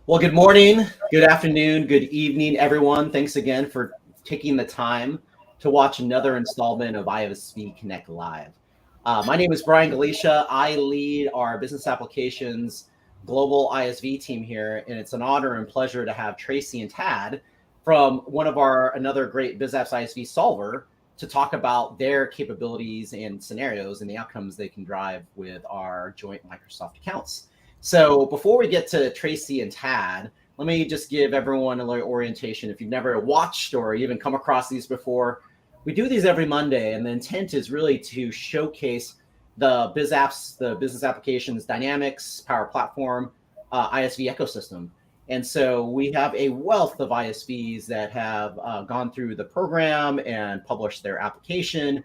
Well, good morning, good afternoon, good evening, everyone. Thanks again for taking the time to watch another installment of ISV Connect Live. My name is Brian Galicia. I lead our business applications global ISV team here, and it's an honor and pleasure to have Tracy and Tad from one of another great BizApps ISV solver to talk about their capabilities and scenarios and the outcomes they can drive with our joint Microsoft accounts. So before we get to Tracy and Tad, let me just give everyone a little orientation. If you've never watched or even come across these before, we do these every Monday, and the intent is really to showcase the BizApps, the business applications, dynamics, Power Platform, ISV ecosystem. And so we have a wealth of ISVs that have gone through the program and published their application.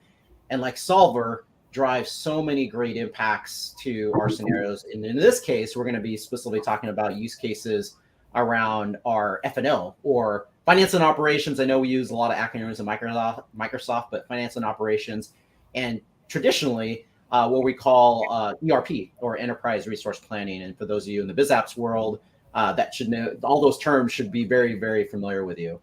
And like Solver, drive so many great impacts to our scenarios. And in this case, we're going to be specifically talking about use cases around our F&O or finance and operations. I know we use a lot of acronyms in Microsoft, but finance and operations, and traditionally what we call ERP or enterprise resource planning. And for those of you in the BizApps world, that should know all those terms should be very, very familiar with you.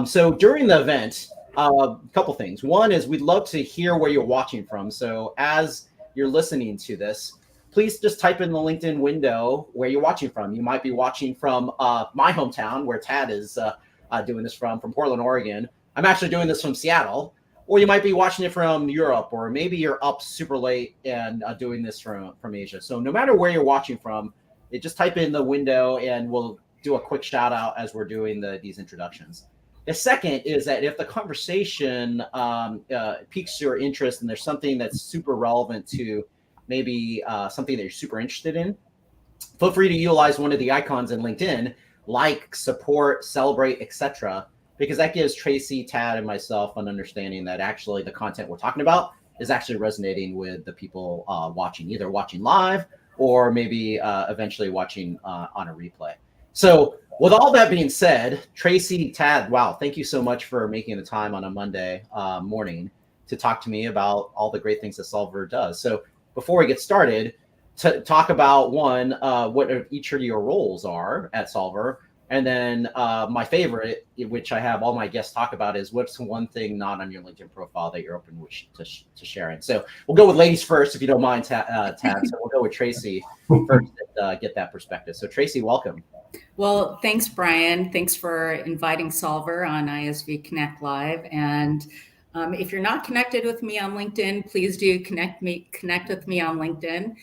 So during the event, a couple things. One is we'd love to hear where you're watching from. So as you're listening to this, please just type in the LinkedIn window where you're watching from. You might be watching from my hometown, where Tad is doing this from Portland, Oregon. I'm actually doing this from Seattle. Or you might be watching it from Europe, or maybe you're up super late and doing this from Asia. So no matter where you're watching from, just type in the window and we'll do a quick shout out as we're doing these introductions. The second is that if the conversation piques your interest and there's something that's super relevant to maybe something that you're super interested in, feel free to utilize one of the icons in LinkedIn, like, support, celebrate, etc., because that gives Tracy, Tad, and myself an understanding that actually the content we're talking about is actually resonating with the people watching, either watching live or maybe eventually watching on a replay. So with all that being said, Tracy, Tad, wow, thank you so much for making the time on a Monday morning to talk to me about all the great things that Solver does. So before we get started, to talk about one, what each of your roles are at Solver. And then my favorite, which I have all my guests talk about, is what's one thing not on your LinkedIn profile that you're open to sharing. So we'll go with ladies first, if you don't mind, Tad. So we'll go with Tracy first and get that perspective. So Tracy, welcome. Well, thanks, Brian. Thanks for inviting Solver on ISV Connect Live. And if you're not connected with me on LinkedIn, please do connect with me on LinkedIn.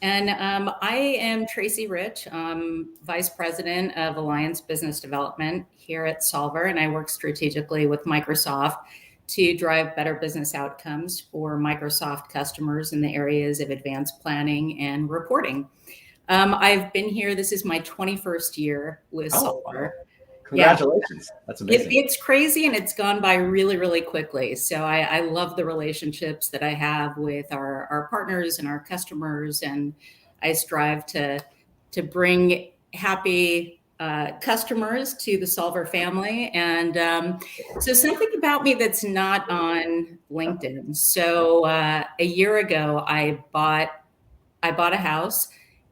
And I am Tracy Rich, Vice President of Alliance Business Development here at Solver, and I work strategically with Microsoft to drive better business outcomes for Microsoft customers in the areas of advanced planning and reporting. I've been here, this is my 21st year with Solver. Wow. Congratulations. Yeah. That's amazing. It's crazy, and it's gone by really, really quickly. So I love the relationships that I have with our partners and our customers, and I strive to bring happy customers to the Solver family. And so something about me that's not on LinkedIn. So a year ago, I bought a house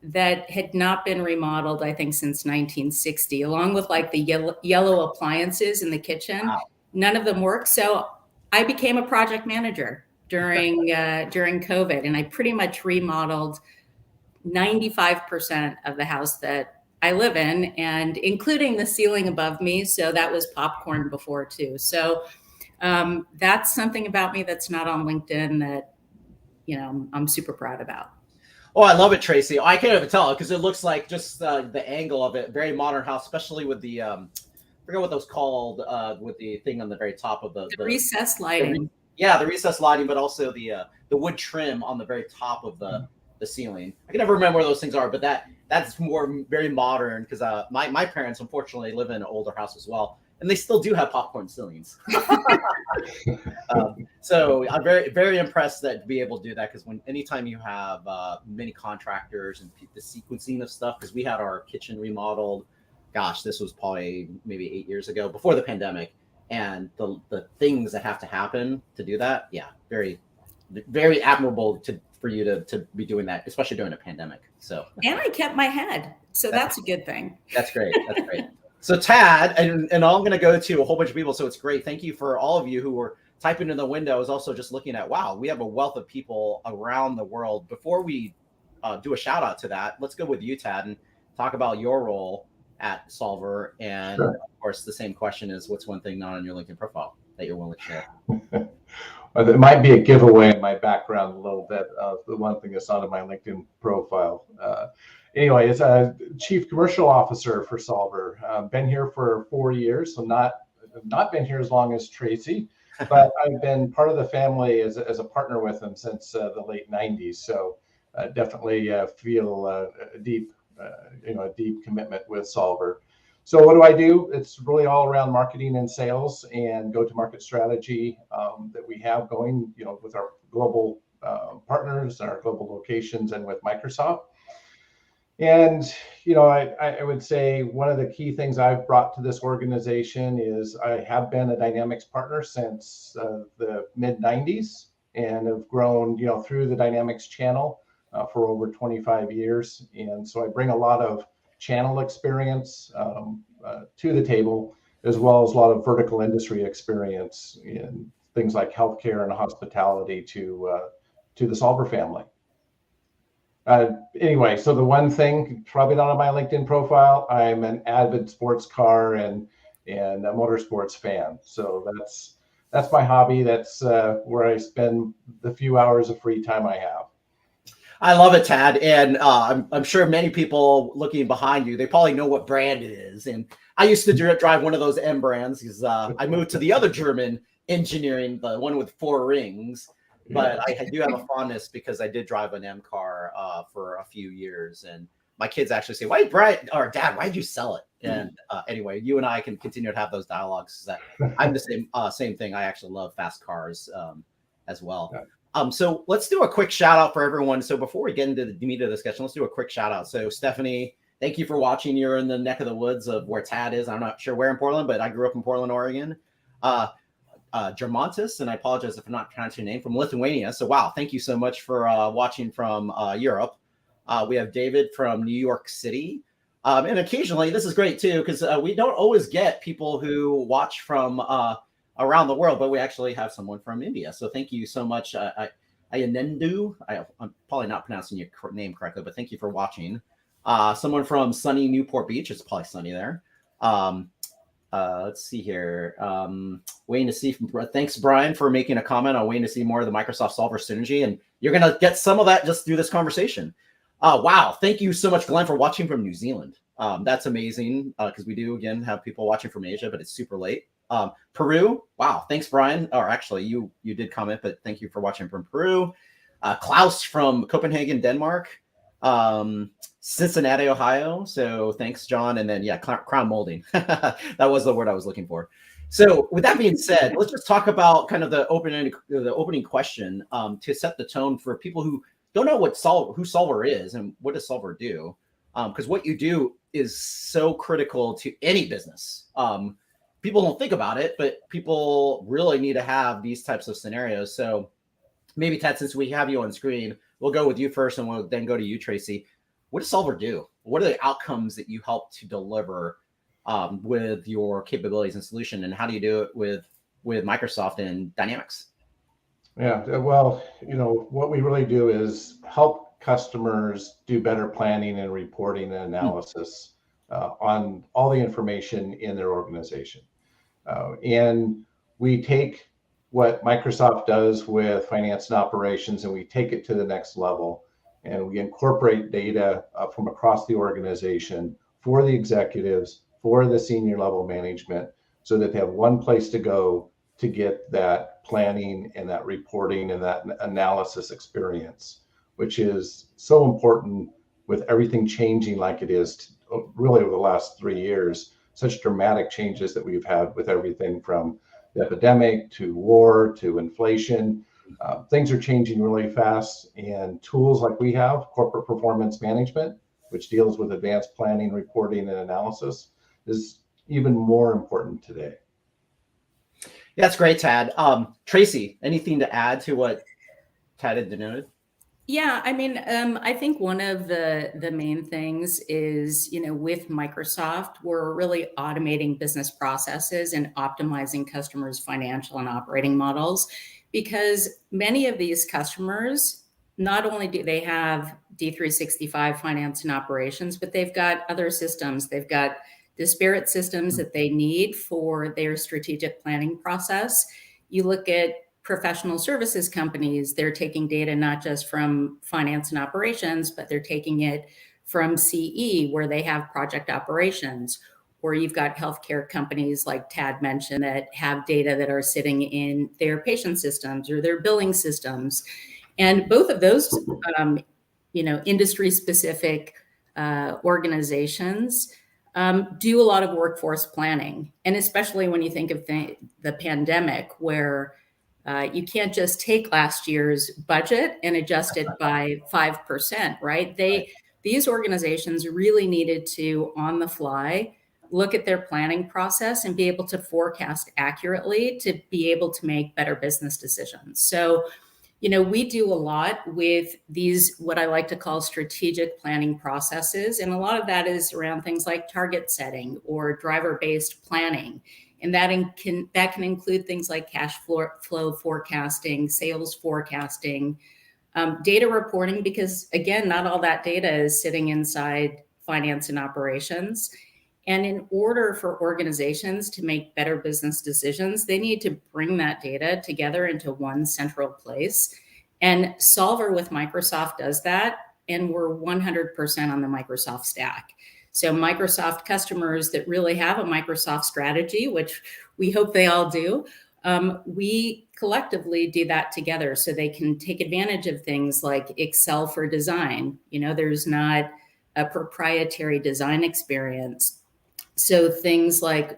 that had not been remodeled, I think, since 1960, along with like the yellow appliances in the kitchen. Wow. None of them worked. So I became a project manager during COVID, and I pretty much remodeled 95% of the house that I live in, and including the ceiling above me. So that was popcorn before too. So that's something about me that's not on LinkedIn that, I'm super proud about. Oh, I love it, Tracy. I can't even tell because it looks like just the angle of it, very modern house, especially with the, I forget what those called, with the thing on the very top of the recessed lighting. The recessed lighting, but also the wood trim on the very top of the ceiling. I can never remember where those things are, but that's very modern because my parents, unfortunately, live in an older house as well. And they still do have popcorn ceilings. So I'm very, very impressed that to be able to do that, because anytime you have many contractors and the sequencing of stuff, because we had our kitchen remodeled, gosh, this was probably maybe 8 years ago, before the pandemic, and the things that have to happen to do that, yeah, very, very admirable for you to be doing that, especially during a pandemic. So, and I kept my head, so that's a good thing. That's great. That's great. So Tad, and I'm going to go to a whole bunch of people. So it's great. Thank you for all of you who were typing in the window. I was also just looking at, wow, we have a wealth of people around the world. Before we do a shout out to that, let's go with you, Tad, and talk about your role at Solver. And Sure. of course, the same question is, what's one thing not on your LinkedIn profile that you're willing to share? Well, there might be a giveaway in my background a little bit. The one thing that's not on my LinkedIn profile. Anyway, it's a chief commercial officer for Solver. Been here for 4 years, so not been here as long as Tracy, but I've been part of the family as a partner with them since the late 90s. So definitely feel a deep commitment with Solver. So what do I do? It's really all around marketing and sales and go-to-market strategy that we have going, with our global partners, our global locations, and with Microsoft. And, I would say one of the key things I've brought to this organization is I have been a Dynamics partner since the mid 90s and have grown, through the Dynamics channel for over 25 years. And so I bring a lot of channel experience to the table, as well as a lot of vertical industry experience in things like healthcare and hospitality to the Solver family. Anyway, so the one thing probably not on my LinkedIn profile, I'm an avid sports car and a motorsports fan. So that's my hobby. That's where I spend the few hours of free time I have. I love it, Tad, and I'm sure many people looking behind you, they probably know what brand it is. And I used to drive one of those M brands because I moved to the other German engineering, the one with 4 rings. But I do have a fondness because I did drive an M car for a few years, and my kids actually say, "Why, Brian or Dad? Why did you sell it?" And anyway, you and I can continue to have those dialogues. That I'm the same thing. I actually love fast cars as well. So let's do a quick shout out for everyone. So before we get into the meat of the discussion, let's do a quick shout out. So Stephanie, thank you for watching. You're in the neck of the woods of where Tad is. I'm not sure where in Portland, but I grew up in Portland, Oregon. Germontis, and I apologize if I'm not pronouncing your name, from Lithuania. So wow, thank you so much for watching from Europe. We have David from New York City. And occasionally, this is great too, because we don't always get people who watch from around the world, but we actually have someone from India. So thank you so much, Ayanendu. I'm probably not pronouncing your name correctly, but thank you for watching. Someone from sunny Newport Beach. It's probably sunny there. Let's see here. Waiting to see. Thanks, Brian, for making a comment. I'm waiting to see more of the Microsoft Solver synergy, and you're going to get some of that just through this conversation. Wow. Thank you so much, Glenn, for watching from New Zealand. That's amazing because we do, again, have people watching from Asia, but it's super late. Peru. Wow. Thanks, Brian. Or actually, you did comment, but thank you for watching from Peru. Klaus from Copenhagen, Denmark. Cincinnati, Ohio. So thanks, John. And then, yeah, crown molding. That was the word I was looking for. So with that being said, let's just talk about kind of the opening question to set the tone for people who don't know who Solver is and what does Solver do. Because what you do is so critical to any business. People don't think about it, but people really need to have these types of scenarios. So maybe, Ted, since we have you on screen, we'll go with you first and we'll then go to you, Tracy. What does Solver do? What are the outcomes that you help to deliver with your capabilities and solution? And how do you do it with Microsoft and Dynamics? Yeah, well, what we really do is help customers do better planning and reporting and analysis on all the information in their organization. And we take what Microsoft does with finance and operations, and we take it to the next level. And we incorporate data from across the organization for the executives, for the senior level management, so that they have one place to go to get that planning and that reporting and that analysis experience, which is so important with everything changing like it is really over the last 3 years. Such dramatic changes that we've had with everything from the epidemic to war to inflation. Things are changing really fast, and tools like we have, corporate performance management, which deals with advanced planning, reporting, and analysis, is even more important today. That's great, Tad. Tracy, anything to add to what Tad had denoted? Yeah, I mean, I think one of the main things is, with Microsoft, we're really automating business processes and optimizing customers' financial and operating models, because many of these customers, not only do they have D365 finance and operations, but they've got other systems. They've got disparate systems that they need for their strategic planning process. You look at professional services companies, they're taking data not just from finance and operations, but they're taking it from CE, where they have project operations. Or you've got healthcare companies like Tad mentioned that have data that are sitting in their patient systems or their billing systems. And both of those, industry specific organizations do a lot of workforce planning. And especially when you think of the pandemic, where you can't just take last year's budget and adjust it by 5%, right? These organizations really needed to, on the fly, look at their planning process and be able to forecast accurately to be able to make better business decisions. So, we do a lot with these, what I like to call strategic planning processes. And a lot of that is around things like target setting or driver-based planning. And that can include things like cash flow forecasting, sales forecasting, data reporting, because again, not all that data is sitting inside finance and operations. And in order for organizations to make better business decisions, they need to bring that data together into one central place. And Solver with Microsoft does that. And we're 100% on the Microsoft stack. So Microsoft customers that really have a Microsoft strategy, which we hope they all do, we collectively do that together so they can take advantage of things like Excel for design. There's not a proprietary design experience. So things like,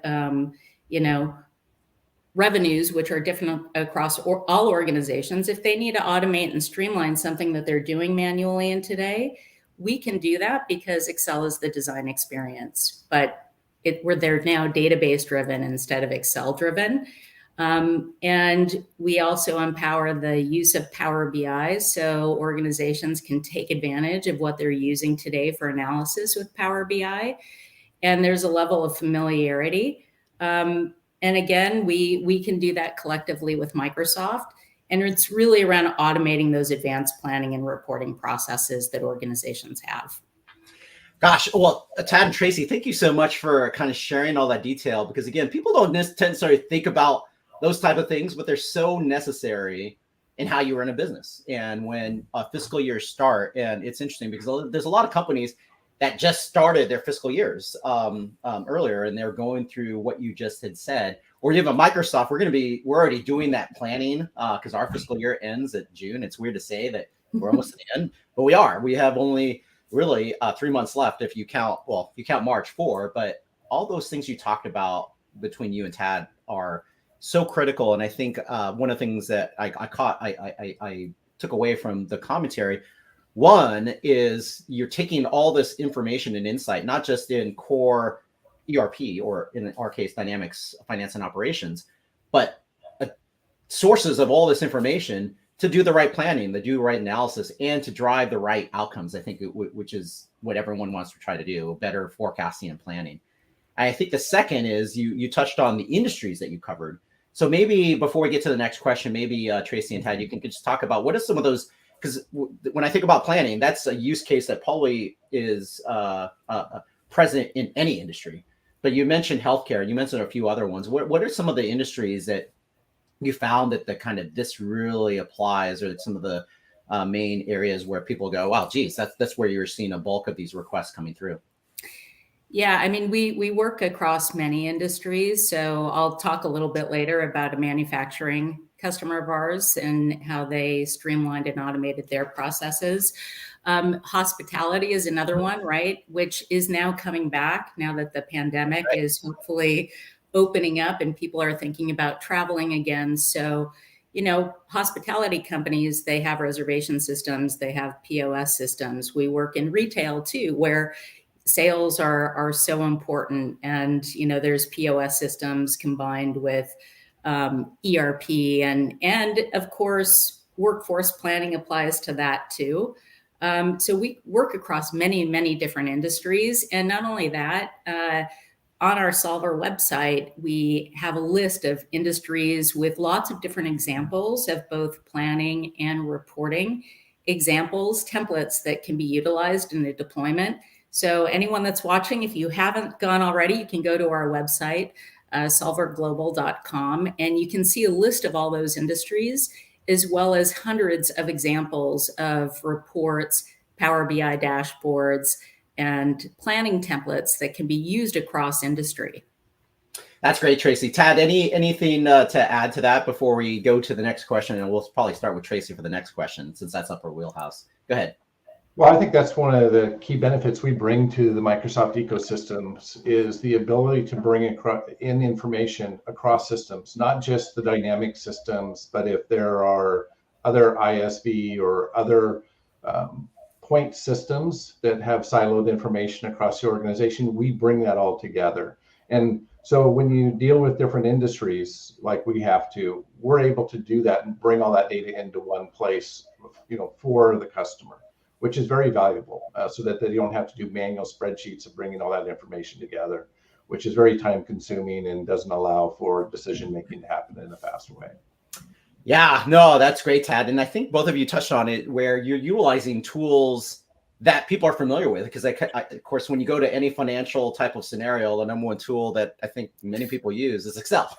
revenues, which are different across all organizations, if they need to automate and streamline something that they're doing manually in today, we can do that because Excel is the design experience. But they're now database driven instead of Excel driven. And we also empower the use of Power BI so organizations can take advantage of what they're using today for analysis with Power BI. And there's a level of familiarity. And again, we can do that collectively with Microsoft. And it's really around automating those advanced planning and reporting processes that organizations have. Gosh, well, Tad and Tracy, thank you so much for kind of sharing all that detail, because again, people don't necessarily think about those type of things, but they're so necessary in how you run a business and when a fiscal year start. And it's interesting because there's a lot of companies that just started their fiscal years earlier, and they're going through what you just had said. Or you have a Microsoft, we're already doing that planning because our fiscal year ends at June. It's weird to say that we're almost at the end, but we have only really 3 months left if you count March 4. But all those things you talked about between you and Tad are so critical. And I think one of the things that I took away from the commentary, one is you're taking all this information and insight, not just in core ERP or in our case, Dynamics Finance and Operations, but sources of all this information to do the right planning, to do the right analysis, and to drive the right outcomes. I think which is what everyone wants to try to do, better forecasting and planning. I think the second is you touched on the industries that you covered. So maybe before we get to the next question, maybe Tracy and Tad, you can just talk about what are some of those, because when I think about planning, that's a use case that probably is present in any industry. But you mentioned healthcare, you mentioned a few other ones. What are some of the industries that you found that the kind of this really applies, or some of the main areas where people go, wow, geez, that's where you're seeing a bulk of these requests coming through? Yeah, I mean, we work across many industries. So I'll talk a little bit later about a manufacturing customer of ours and how they streamlined and automated their processes. Hospitality is another one, right? Which is now coming back now that the pandemic is hopefully opening up and people are thinking about traveling again. So, hospitality companies, they have reservation systems, they have POS systems. We work in retail too, where sales are so important. And, there's POS systems combined with ERP and of course, workforce planning applies to that too. So we work across many, many different industries. And not only that, on our Solver website, we have a list of industries with lots of different examples of both planning and reporting examples, templates that can be utilized in a deployment. So anyone that's watching, if you haven't gone already, you can go to our website, solverglobal.com, and you can see a list of all those industries, as well as hundreds of examples of reports, Power BI dashboards, and planning templates that can be used across industry. That's great, Tracy. Tad, anything to add to that before we go to the next question? And we'll probably start with Tracy for the next question, since that's up her wheelhouse. Go ahead. Well, I think that's one of the key benefits we bring to the Microsoft ecosystems is the ability to bring in information across systems, not just the dynamic systems, but if there are other ISV or other point systems that have siloed information across the organization, we bring that all together. And so when you deal with different industries like we have to, we're able to do that and bring all that data into one place, for the customer, which is very valuable, so that they don't have to do manual spreadsheets of bringing all that information together, which is very time consuming and doesn't allow for decision making to happen in a fast way. Yeah, no, that's great, Tad. And I think both of you touched on it, where you're utilizing tools that people are familiar with. Because of course, when you go to any financial type of scenario, the number one tool that I think many people use is Excel.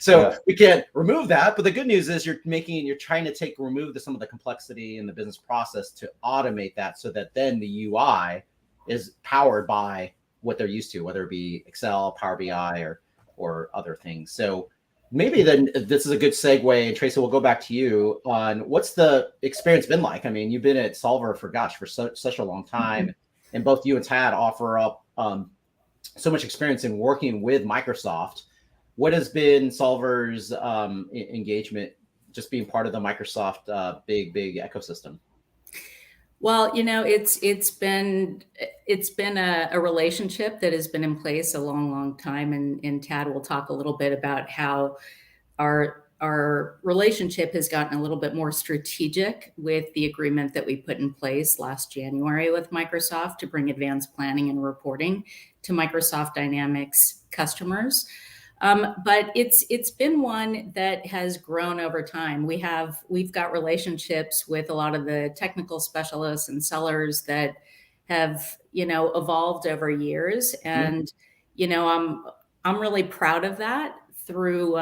So we can't remove that. But the good news is you're trying to remove some of the complexity in the business process to automate that, so that then the UI is powered by what they're used to, whether it be Excel, Power BI, or other things. So maybe then this is a good segue, and Tracy, we'll go back to you on what's the experience been like. I mean, you've been at Solver for such a long time, and both you and Tad offer up so much experience in working with Microsoft. What has been Solver's engagement, just being part of the Microsoft big ecosystem? Well, it's been a relationship that has been in place a long time, and Tad will talk a little bit about how our relationship has gotten a little bit more strategic with the agreement that we put in place last January with Microsoft to bring advanced planning and reporting to Microsoft Dynamics customers. But it's been one that has grown over time. We've got relationships with a lot of the technical specialists and sellers that have, evolved over years. And, I'm really proud of that through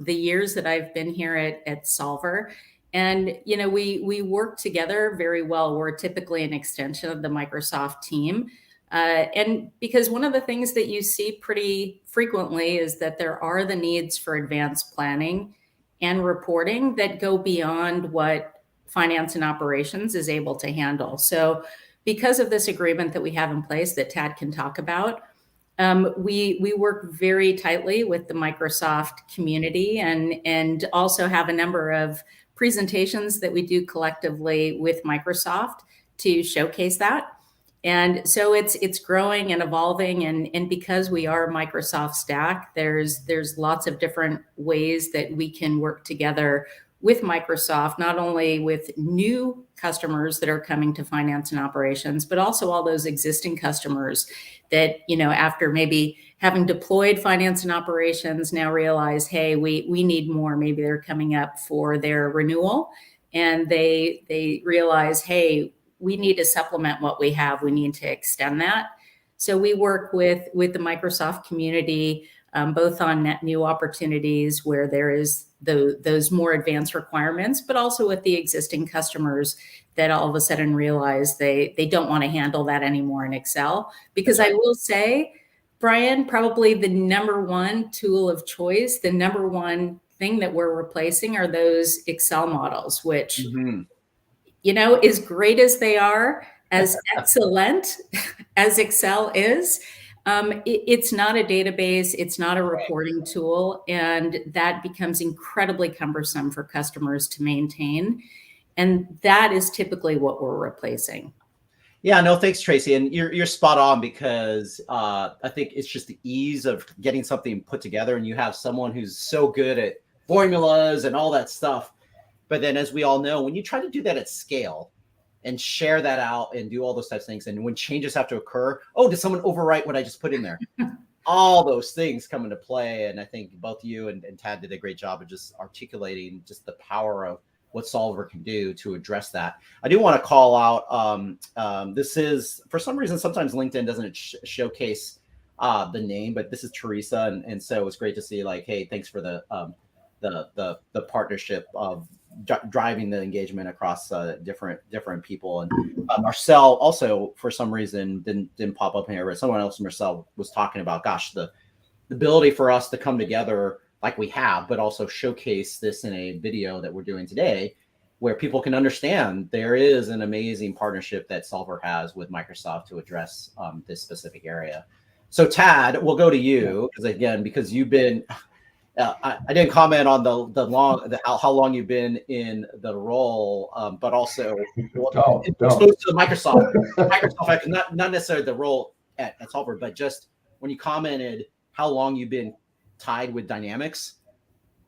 the years that I've been here at Solver. And, we work together very well. We're typically an extension of the Microsoft team. And because one of the things that you see pretty frequently is that there are the needs for advanced planning and reporting that go beyond what finance and operations is able to handle. So because of this agreement that we have in place that Tad can talk about, we work very tightly with the Microsoft community and also have a number of presentations that we do collectively with Microsoft to showcase that. And so it's growing and evolving, and because we are Microsoft Stack, there's lots of different ways that we can work together with Microsoft, not only with new customers that are coming to finance and operations, but also all those existing customers that, after maybe having deployed finance and operations, now realize, hey, we need more. Maybe they're coming up for their renewal, and they realize, hey, we need to supplement what we have. We need to extend that. So we work with the Microsoft community, both on net new opportunities where there is those more advanced requirements, but also with the existing customers that all of a sudden realize they don't want to handle that anymore in Excel. Because I will say, Brian, probably the number one tool of choice, the number one thing that we're replacing are those Excel models, which as great as they are, as excellent as Excel is, it's not a database, it's not a reporting tool, and that becomes incredibly cumbersome for customers to maintain. And that is typically what we're replacing. Yeah, no, thanks, Tracy. And you're spot on, because I think it's just the ease of getting something put together, and you have someone who's so good at formulas and all that stuff. But then, as we all know, when you try to do that at scale and share that out and do all those types of things, and when changes have to occur, oh, did someone overwrite what I just put in there? All those things come into play. And I think both you and Tad did a great job of just articulating just the power of what Solver can do to address that. I do want to call out, this is, for some reason, sometimes LinkedIn doesn't showcase the name, but this is Teresa. And so it's great to see, like, hey, thanks for the partnership of driving the engagement across different people. And Marcel also, for some reason, didn't pop up here, but someone else, Marcel, was talking about, gosh, the ability for us to come together like we have, but also showcase this in a video that we're doing today, where people can understand there is an amazing partnership that Solver has with Microsoft to address this specific area. So Tad, we'll go to you, because you've been, I didn't comment on how long you've been in the role, but also exposed to Microsoft, not necessarily the role at Solver, but just when you commented how long you've been tied with Dynamics.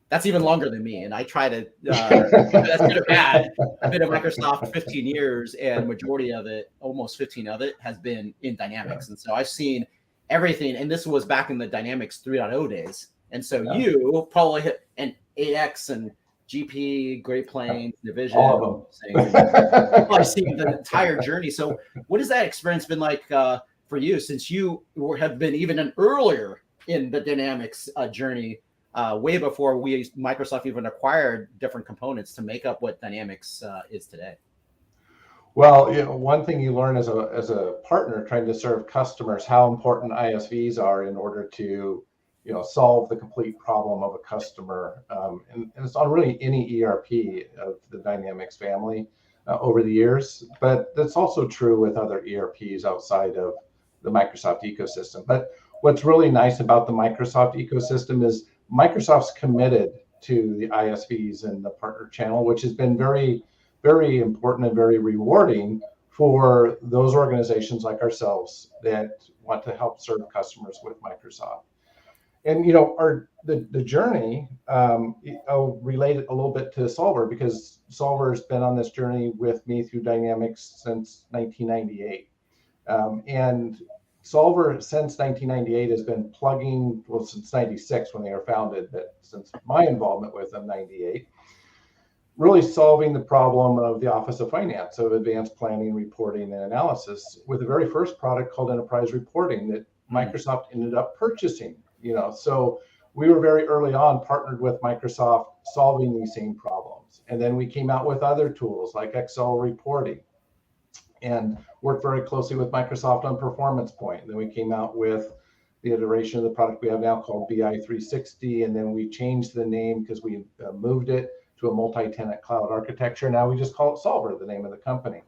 That's even longer than me. And I try to, that's good or bad. I've been at Microsoft 15 years, and majority of it, almost 15 of it, has been in Dynamics. And so I've seen everything. And this was back in the Dynamics 3.0 days. And so you probably hit an 8X and GP, Great Plains, Division. All of them. I've seen the entire journey. So what has that experience been like for you, since you have been even earlier in the Dynamics journey, way before Microsoft even acquired different components to make up what Dynamics is today? Well, one thing you learn as a partner trying to serve customers, how important ISVs are in order to solve the complete problem of a customer, and it's on really any ERP of the Dynamics family over the years. But that's also true with other ERPs outside of the Microsoft ecosystem. But what's really nice about the Microsoft ecosystem is Microsoft's committed to the ISVs and the partner channel, which has been very, very important and very rewarding for those organizations like ourselves that want to help serve customers with Microsoft. And the journey, I'll relate it a little bit to Solver, because Solver's been on this journey with me through Dynamics since 1998, and Solver since 1998 has been plugging, well, since 96 when they were founded, but since my involvement with them, 98, really solving the problem of the Office of Finance, of advanced planning, reporting, and analysis, with the very first product called Enterprise Reporting that Microsoft ended up purchasing. So we were very early on partnered with Microsoft solving these same problems. And then we came out with other tools like Excel reporting, and worked very closely with Microsoft on Performance Point. And then we came out with the iteration of the product we have now called BI 360. And then we changed the name because we moved it to a multi-tenant cloud architecture. Now we just call it Solver, the name of the company.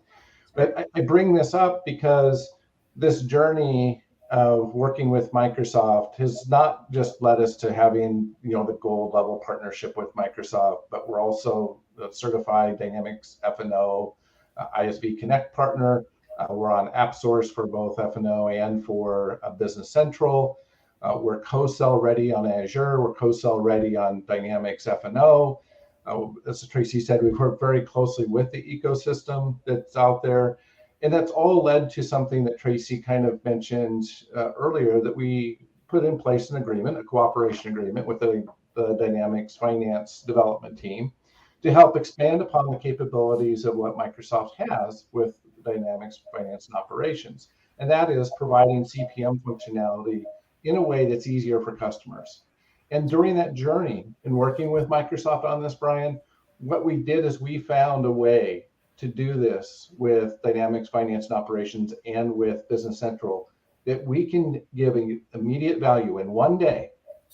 But I bring this up because this journey of working with Microsoft has not just led us to having the gold level partnership with Microsoft, but we're also a certified Dynamics F&O ISV Connect partner. We're on AppSource for both F&O and for Business Central. We're co-sell ready on Azure. We're co-sell ready on Dynamics F&O. As Tracy said, we've worked very closely with the ecosystem that's out there. And that's all led to something that Tracy kind of mentioned earlier, that we put in place an agreement, a cooperation agreement with the Dynamics Finance development team to help expand upon the capabilities of what Microsoft has with Dynamics Finance and Operations. And that is providing CPM functionality in a way that's easier for customers. And during that journey in working with Microsoft on this, Brian, what we did is we found a way to do this with Dynamics Finance and Operations and with Business Central, that we can give immediate value in one day.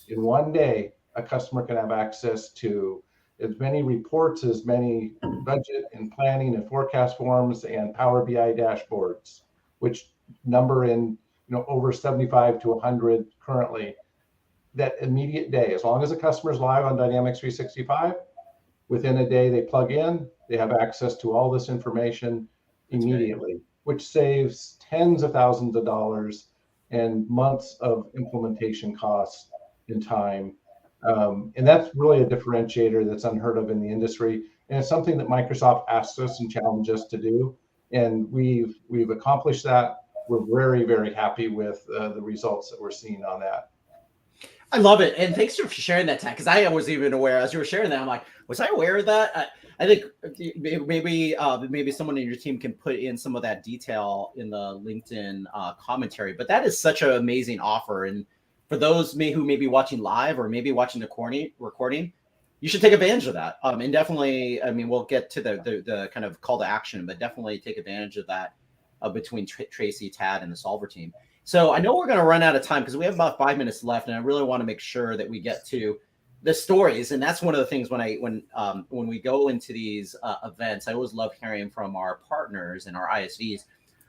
In one day, a customer can have access to as many reports, as many budget and planning and forecast forms and Power BI dashboards, which number in over 75 to 100 currently. That immediate day, as long as a customer is live on Dynamics 365, within a day they plug in, they have access to all this information immediately, which saves tens of thousands of dollars and months of implementation costs and time. And that's really a differentiator that's unheard of in the industry. And it's something that Microsoft asked us and challenged us to do. And we've accomplished that. We're very, very happy with the results that we're seeing on that. I love it. And thanks for sharing that, Tad, because I wasn't even aware. As you were sharing that, I'm like, was I aware of that? I think maybe someone in your team can put in some of that detail in the LinkedIn commentary. But that is such an amazing offer. And for those who may be watching live or maybe watching the recording, you should take advantage of that. And definitely, I mean, we'll get to the kind of call to action, but definitely take advantage of that between Tracy, Tad, and the Solver team. So I know we're going to run out of time because we have about 5 minutes left, and I really want to make sure that we get to the stories. And that's one of the things when we go into these events, I always love hearing from our partners and our ISVs.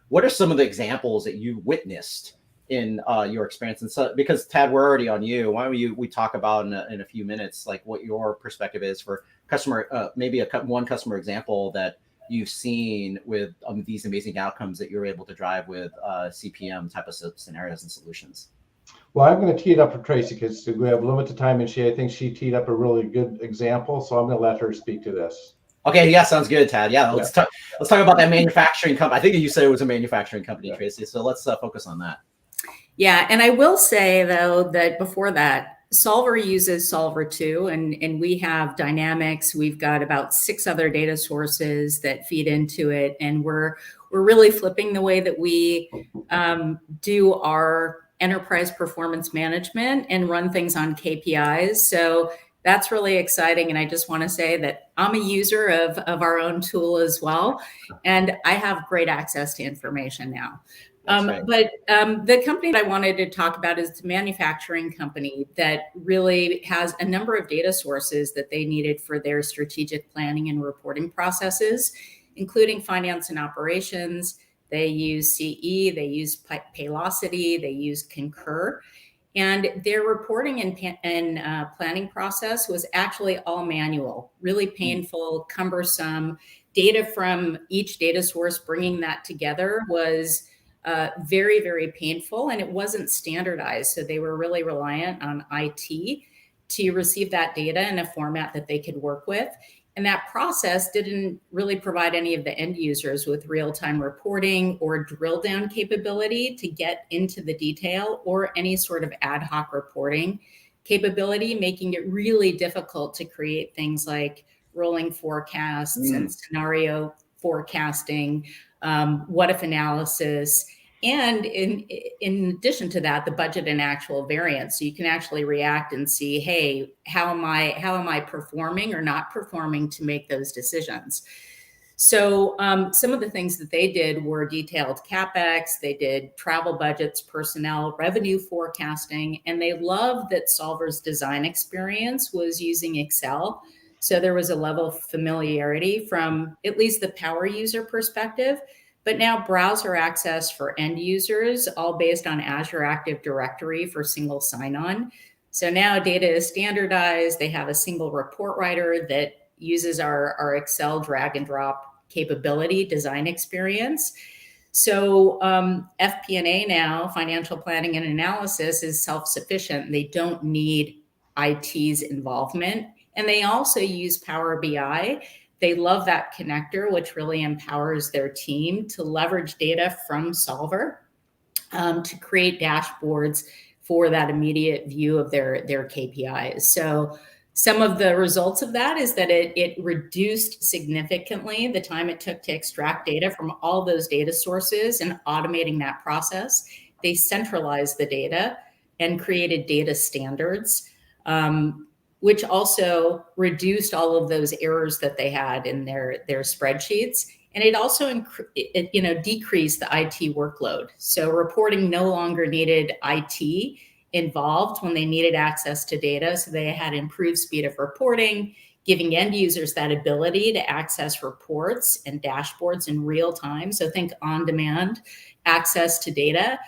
What are some of the examples that you witnessed in your experience? And so, because Tad, we're already on you. Why don't we talk about in a few minutes, like what your perspective is for customer, maybe one customer example that you've seen with these amazing outcomes that you're able to drive with CPM type of scenarios and solutions. Well, I'm going to tee it up for Tracy because we have limited time, and I think she teed up a really good example. So I'm going to let her speak to this. Okay, yeah, sounds good, Tad. Yeah, let's talk about that manufacturing company. I think you said it was a manufacturing company, Tracy. So let's focus on that. Yeah, and I will say though that before that, Solver uses Solver 2, and we have Dynamics. We've got about 6 other data sources that feed into it, and we're really flipping the way that we do our enterprise performance management and run things on KPIs. So that's really exciting, and I just want to say that I'm a user of our own tool as well, and I have great access to information now. But the company that I wanted to talk about is the manufacturing company that really has a number of data sources that they needed for their strategic planning and reporting processes, including finance and operations. They use CE, they use Paylocity, they use Concur. And their reporting and planning process was actually all manual, really painful, cumbersome. Data from each data source, bringing that together was very, very painful, and it wasn't standardized. So they were really reliant on IT to receive that data in a format that they could work with. And that process didn't really provide any of the end users with real-time reporting or drill down capability to get into the detail or any sort of ad hoc reporting capability, making it really difficult to create things like rolling forecasts and scenario forecasting, what if analysis. And in addition to that, the budget and actual variance. So you can actually react and see, hey, how am I performing or not performing to make those decisions? So some of the things that they did were detailed CapEx, they did travel budgets, personnel, revenue forecasting, and they loved that Solver's design experience was using Excel. So there was a level of familiarity from at least the power user perspective. But now browser access for end users, all based on Azure Active Directory for single sign-on. So now data is standardized. They have a single report writer that uses our Excel drag and drop capability, design experience. So FP&A now, financial planning and analysis, is self-sufficient. They don't need IT's involvement. And they also use Power BI. They love that connector, which really empowers their team to leverage data from Solver to create dashboards for that immediate view of their KPIs. So some of the results of that is that it reduced significantly the time it took to extract data from all those data sources and automating that process. They centralized the data and created data standards, which also reduced all of those errors that they had in their spreadsheets. And it also decreased the IT workload. So reporting no longer needed IT involved when they needed access to data. So they had improved speed of reporting, giving end users that ability to access reports and dashboards in real time. So think on-demand access to data.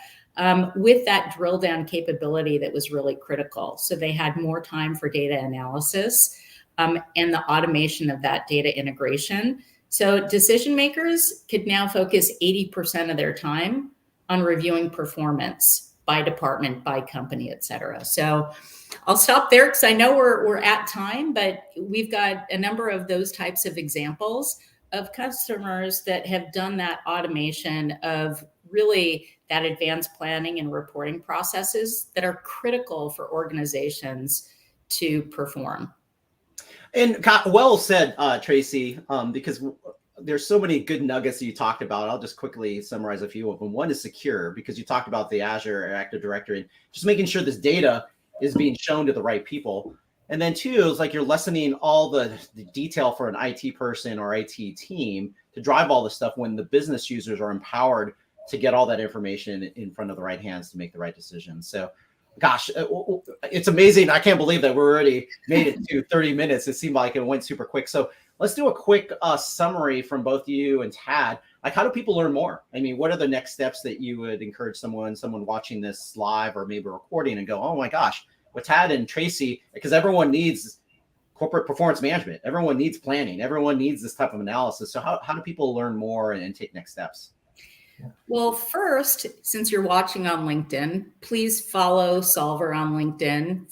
With that drill down capability that was really critical. So they had more time for data analysis and the automation of that data integration. So decision makers could now focus 80% of their time on reviewing performance by department, by company, et cetera. So I'll stop there because I know we're at time, but we've got a number of those types of examples of customers that have done that automation of really that advanced planning and reporting processes that are critical for organizations to perform. And well said, Tracy, because there's so many good nuggets that you talked about. I'll just quickly summarize a few of them. One is secure, because you talked about the Azure Active Directory, and just making sure this data is being shown to the right people. And then two is like you're lessening all the detail for an IT person or IT team to drive all this stuff when the business users are empowered to get all that information in front of the right hands to make the right decisions. So gosh, it's amazing. I can't believe that we're already made it to 30 minutes. It seemed like it went super quick. So let's do a quick summary from both you and Tad. Like, how do people learn more? I mean, what are the next steps that you would encourage someone watching this live or maybe recording and go, oh my gosh, with Tad and Tracy, because everyone needs corporate performance management. Everyone needs planning. Everyone needs this type of analysis. So how do people learn more and take next steps? Well, first, since you're watching on LinkedIn, please follow Solver on LinkedIn.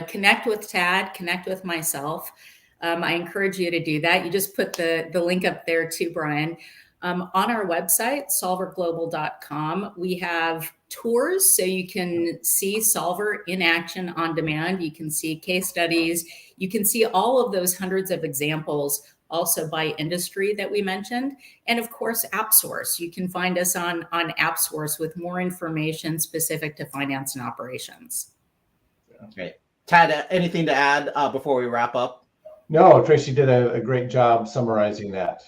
Connect with Tad, connect with myself. I encourage you to do that. You just put the link up there too, Brian. On our website, solverglobal.com, we have tours so you can see Solver in action on demand. You can see case studies. You can see all of those hundreds of examples also by industry that we mentioned. And of course, AppSource. You can find us on AppSource with more information specific to finance and operations. Okay. Tad, anything to add before we wrap up? No, Tracy did a great job summarizing that.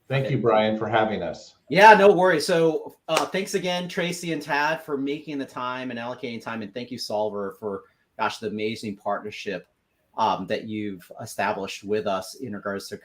Thank you, Brian, for having us. Yeah, no worries. So thanks again, Tracy and Tad, for making the time and allocating time. And thank you, Solver, for, the amazing partnership that you've established with us in regards to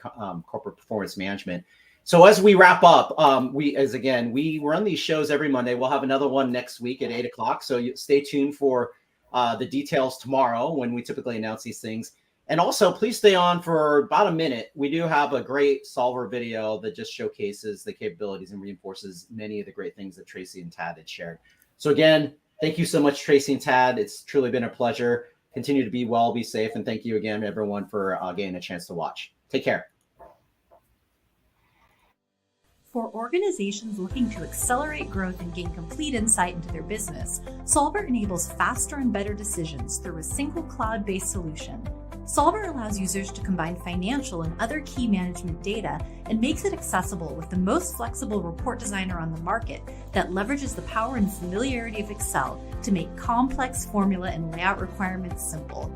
corporate performance management. So as we wrap up, we run these shows every Monday. We'll have another one next week at 8 o'clock. So stay tuned for the details tomorrow when we typically announce these things. And also, please stay on for about a minute. We do have a great Solver video that just showcases the capabilities and reinforces many of the great things that Tracy and Tad had shared. So again, thank you so much, Tracy and Tad. It's truly been a pleasure. Continue to be well, be safe, and thank you again, everyone, for getting a chance to watch. Take care. For organizations looking to accelerate growth and gain complete insight into their business, Solver enables faster and better decisions through a single cloud-based solution. Solver allows users to combine financial and other key management data and makes it accessible with the most flexible report designer on the market that leverages the power and familiarity of Excel to make complex formula and layout requirements simple.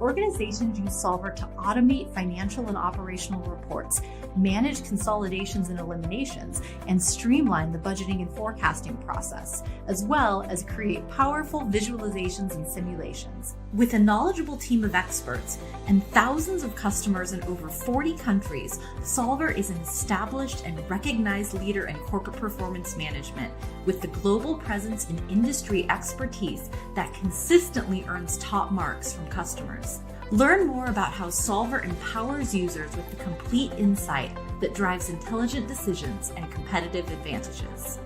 Organizations use Solver to automate financial and operational reports, manage consolidations and eliminations, and streamline the budgeting and forecasting process, as well as create powerful visualizations and simulations. With a knowledgeable team of experts and thousands of customers in over 40 countries, Solver is an established and recognized leader in corporate performance management, with the global presence and industry expertise that consistently earns top marks from customers. Learn more about how Solver empowers users with the complete insight that drives intelligent decisions and competitive advantages.